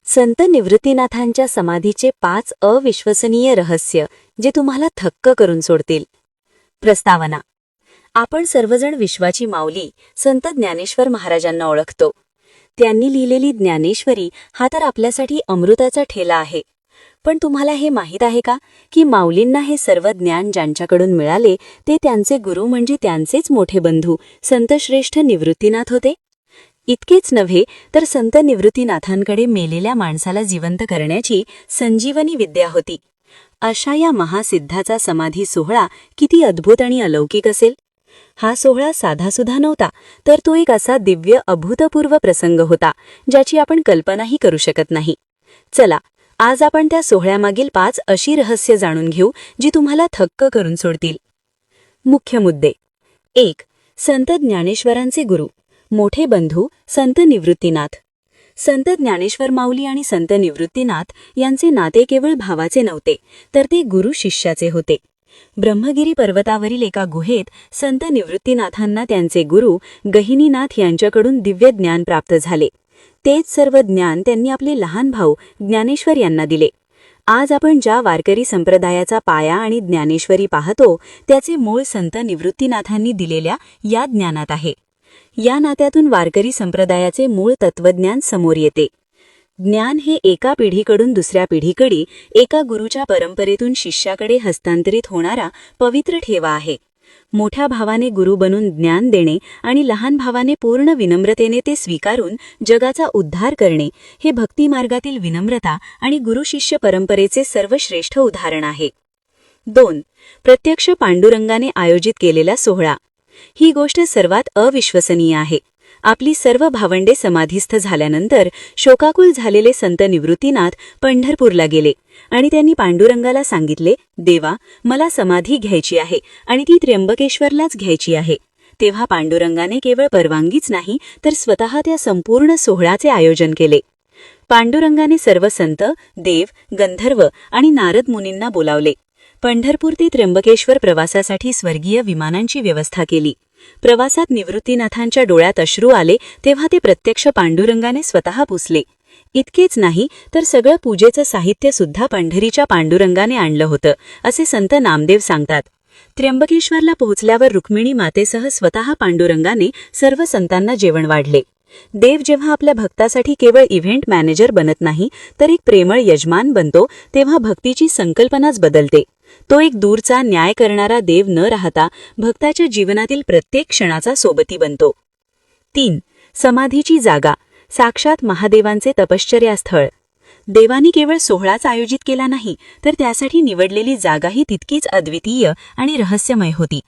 संत निवृत्तीनाथांच्या समाधीचे 5 अविश्वसनीय रहस्य जे तुम्हाला थक्क करून सोडतील. प्रस्तावना. आपण सर्वजण विश्वाची माऊली संत ज्ञानेश्वर महाराजांना ओळखतो. त्यांनी लिहिलेली ज्ञानेश्वरी हा तर आपल्यासाठी अमृताचा ठेला आहे. पण तुम्हाला हे माहीत आहे का की माऊलींना हे सर्व ज्ञान ज्यांच्याकडून मिळाले ते त्यांचे गुरु म्हणजे त्यांचेच मोठे बंधू संतश्रेष्ठ निवृत्तीनाथ होते. इतकेच नव्हे तर संत निवृत्तीनाथांकडे मेलेल्या माणसाला जिवंत करण्याची संजीवनी विद्या होती. अशा या महासिद्धाचा समाधी सोहळा किती अद्भुत आणि अलौकिक असेल. हा सोहळा साधासुद्धा नव्हता, तर तो एक असा दिव्य अभूतपूर्व प्रसंग होता ज्याची आपण कल्पनाही करू शकत नाही. चला, आज आपण त्या सोहळ्यामागील 5 अशी रहस्य जाणून घेऊ जी तुम्हाला थक्क करून सोडतील. मुख्य मुद्दे. 1. संत ज्ञानेश्वरांचे गुरु, मोठे बंधू संत निवृत्तीनाथ. संत ज्ञानेश्वर माऊली आणि संत निवृत्तीनाथ यांचे नाते केवळ भावाचे नव्हते, तर ते गुरु शिष्याचे होते. ब्रह्मगिरी पर्वतावरील एका गुहेत संत निवृत्तीनाथांना त्यांचे गुरु गहिनीनाथ यांच्याकडून दिव्य ज्ञान प्राप्त झाले. तेच सर्व ज्ञान त्यांनी आपले लहान भाऊ ज्ञानेश्वर यांना दिले. आज आपण ज्या वारकरी संप्रदायाचा पाया आणि ज्ञानेश्वरी पाहतो त्याचे मूळ संत निवृत्तीनाथांनी दिलेल्या या ज्ञानात आहे. या नात्यातून वारकरी संप्रदायाचे मूळ तत्वज्ञान समोर येते. ज्ञान हे एका पिढीकडून दुसऱ्या पिढीकडे एका गुरुच्या परंपरेतून शिष्याकडे हस्तांतरित होणारा पवित्र ठेवा आहे. मोठ्या भावाने गुरु बनून ज्ञान देणे आणि लहान भावाने पूर्ण विनम्रतेने ते स्वीकारून जगाचा उद्धार करणे हे भक्तिमार्गातील विनम्रता आणि गुरु-शिष्य परंपरेचे सर्वश्रेष्ठ उदाहरण आहे. 2. प्रत्यक्ष पांडुरंगाने आयोजित केलेला सोहळा. ही गोष्ट सर्वात अविश्वसनीय आहे. आपली सर्व भावंडे समाधीस्थ झाल्यानंतर शोकाकुल झालेले संत निवृत्तीनाथ पंढरपूरला गेले आणि त्यांनी पांडुरंगाला सांगितले, देवा, मला समाधी घ्यायची आहे आणि ती त्र्यंबकेश्वरलाच घ्यायची आहे. तेव्हा पांडुरंगाने केवळ परवानगीच नाही तर स्वतः त्या संपूर्ण सोहळ्याचे आयोजन केले. पांडुरंगाने सर्व संत, देव, गंधर्व आणि नारद मुनींना बोलावले. पंढरपूर ते त्र्यंबकेश्वर प्रवासासाठी स्वर्गीय विमानांची व्यवस्था केली. प्रवासात निवृत्तीनाथांच्या डोळ्यात अश्रू आले तेव्हा ते प्रत्यक्ष पांडुरंगाने स्वतः पुसले. इतकेच नाही तर सगळं पूजेचं साहित्य सुद्धा पंढरीच्या पांडुरंगाने आणलं होतं, असे संत नामदेव सांगतात. त्र्यंबकेश्वरला पोहोचल्यावर रुक्मिणी मातेसह स्वतः पांडुरंगाने सर्व संतांना जेवण वाढले. देव जेव्हा आपल्या भक्तासाठी केवळ इव्हेंट मॅनेजर बनत नाही तर एक प्रेमळ यजमान बनतो तेव्हा भक्तीची संकल्पनाच बदलते. तो एक दूरचा न्याय करणारा देव न राहता भक्ताच्या जीवनातील प्रत्येक क्षणाचा सोबती बनतो. 3. समाधीची जागा, साक्षात महादेवांचे तपश्चर्यास्थळ. देवानी केवळ सोहळाच आयोजित केला नाही तर त्यासाठी निवडलेली जागाही तितकीच अद्वितीय आणि रहस्यमय होती.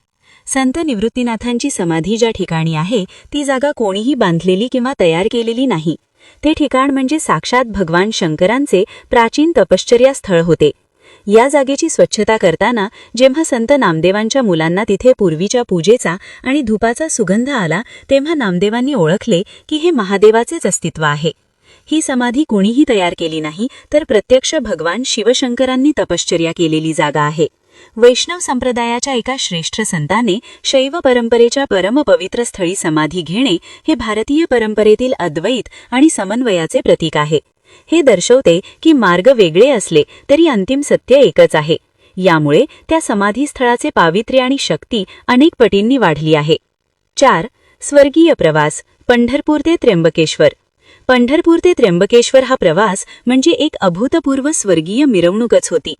संत निवृत्तीनाथांची समाधी ज्या ठिकाणी आहे ती जागा कोणीही बांधलेली किंवा तयार केलेली नाही. ते ठिकाण म्हणजे साक्षात भगवान शंकरांचे प्राचीन तपश्चर्यास्थळ होते. या जागेची स्वच्छता करताना जेव्हा संत नामदेवांच्या मुलांना तिथे पूर्वीच्या पूजेचा आणि धुपाचा सुगंध आला तेव्हा नामदेवांनी ओळखले की हे महादेवाचेच अस्तित्व आहे. ही समाधी कोणीही तयार केली नाही तर प्रत्यक्ष भगवान शिवशंकरांनी तपश्चर्या केलेली जागा आहे. वैष्णव संप्रदायाच्या एका श्रेष्ठ संताने शैव परंपरेच्या परमपवित्र स्थळी समाधी घेणे हे भारतीय परंपरेतील अद्वैत आणि समन्वयाचे प्रतीक आहे. हे दर्शवते की मार्ग वेगळे असले तरी अंतिम सत्य एकच आहे. यामुळे त्या समाधीस्थळाचे पावित्र्य आणि शक्ती अनेक पटींनी वाढली आहे. 4. स्वर्गीय प्रवास, पंढरपूर ते त्र्यंबकेश्वर. पंढरपूर ते त्र्यंबकेश्वर हा प्रवास म्हणजे एक अभूतपूर्व स्वर्गीय मिरवणूकच होती.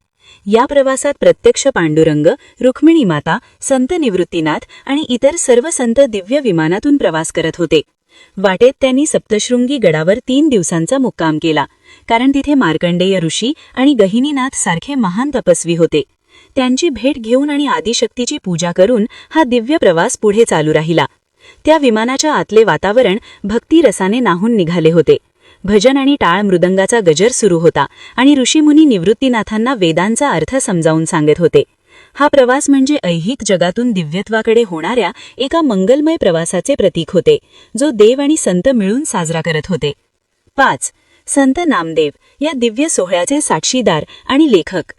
या प्रवासात प्रत्यक्ष पांडुरंग, रुक्मिणी माता, संत निवृत्तीनाथ आणि इतर सर्व संत दिव्य विमानातून प्रवास करत होते. वाटेत त्यांनी सप्तशृंगी गडावर 3 दिवसांचा मुक्काम केला, कारण तिथे मार्कंडेय ऋषी आणि गहिनीनाथ सारखे महान तपस्वी होते. त्यांची भेट घेऊन आणि आदिशक्तीची पूजा करून हा दिव्य प्रवास पुढे चालू राहिला. त्या विमानाच्या आतले वातावरण भक्तिरसाने नाहून निघाले होते. भजन आणि टाळ मृदंगाचा गजर सुरू होता आणि ऋषीमुनी निवृत्तीनाथांना वेदांचा अर्थ समजावून सांगत होते. हा प्रवास म्हणजे ऐहिक जगातून दिव्यत्वाकडे होणाऱ्या एका मंगलमय प्रवासाचे प्रतीक होते, जो देव आणि संत मिळून साजरा करत होते. 5. संत नामदेव या दिव्य सोहळ्याचे साक्षीदार आणि लेखक.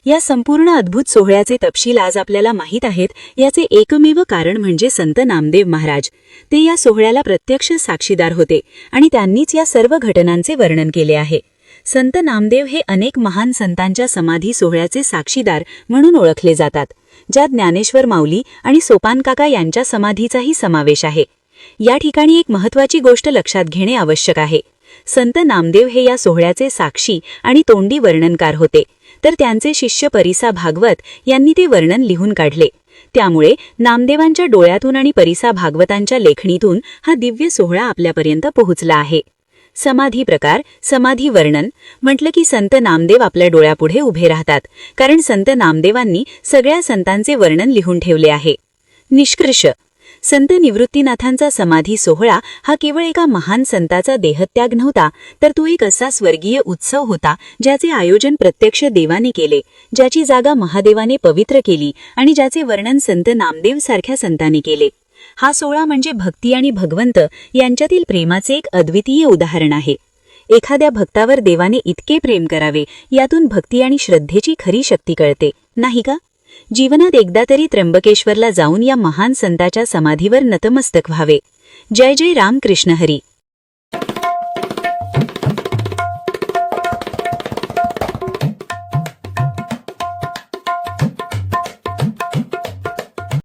या संपूर्ण अद्भुत सोहळ्याचे तपशील आज आपल्याला माहीत आहेत याचे एकमेव कारण म्हणजे संत नामदेव महाराज. ते या सोहळ्याला प्रत्यक्ष साक्षीदार होते आणि त्यांनीच या सर्व घटनांचे वर्णन केले आहे. संत नामदेव हे अनेक महान संतांच्या समाधी सोहळ्याचे साक्षीदार म्हणून ओळखले जातात, ज्यात ज्ञानेश्वर माऊली आणि सोपानकाका यांच्या समाधीचाही समावेश आहे. या ठिकाणी एक महत्त्वाची गोष्ट लक्षात घेणे आवश्यक आहे. संत नामदेव हे या सोहळ्याचे साक्षी आणि तोंडी वर्णनकार होते, तर त्यांचे शिष्य परिसा भागवत यांनी ते वर्णन लिहून काढले. त्यामुळे नामदेवांच्या डोळ्यातून आणि परिसा भागवतांच्या लेखणीतून हा दिव्य सोहळा आपल्यापर्यंत पोहोचला आहे. समाधी प्रकार, समाधी वर्णन म्हटलं की संत नामदेव आपल्या डोळ्यापुढे उभे राहतात, कारण संत नामदेवांनी सगळ्या संतांचे वर्णन लिहून ठेवले आहे. निष्कर्ष: संत निवृत्तीनाथांचा समाधी सोहळा हा केवळ एका महान संताचा देहत्याग नव्हता, तर तो एक असा स्वर्गीय उत्सव होता ज्याचे आयोजन प्रत्यक्ष देवाने केले, ज्याची जागा महादेवाने पवित्र केली आणि ज्याचे वर्णन संत नामदेव सारख्या संतांनी केले. हा सोहळा म्हणजे भक्ती आणि भगवंत यांच्यातील प्रेमाचे एक अद्वितीय उदाहरण आहे. एखाद्या भक्तावर देवाने इतके प्रेम करावे, यातून भक्ती आणि श्रद्धेची खरी शक्ती कळते, नाही का? जीवनात एकदा तरी त्र्यंबकेश्वरला जाऊन या महान संताच्या समाधीवर नतमस्तक व्हावे. जय जय रामकृष्ण हरी.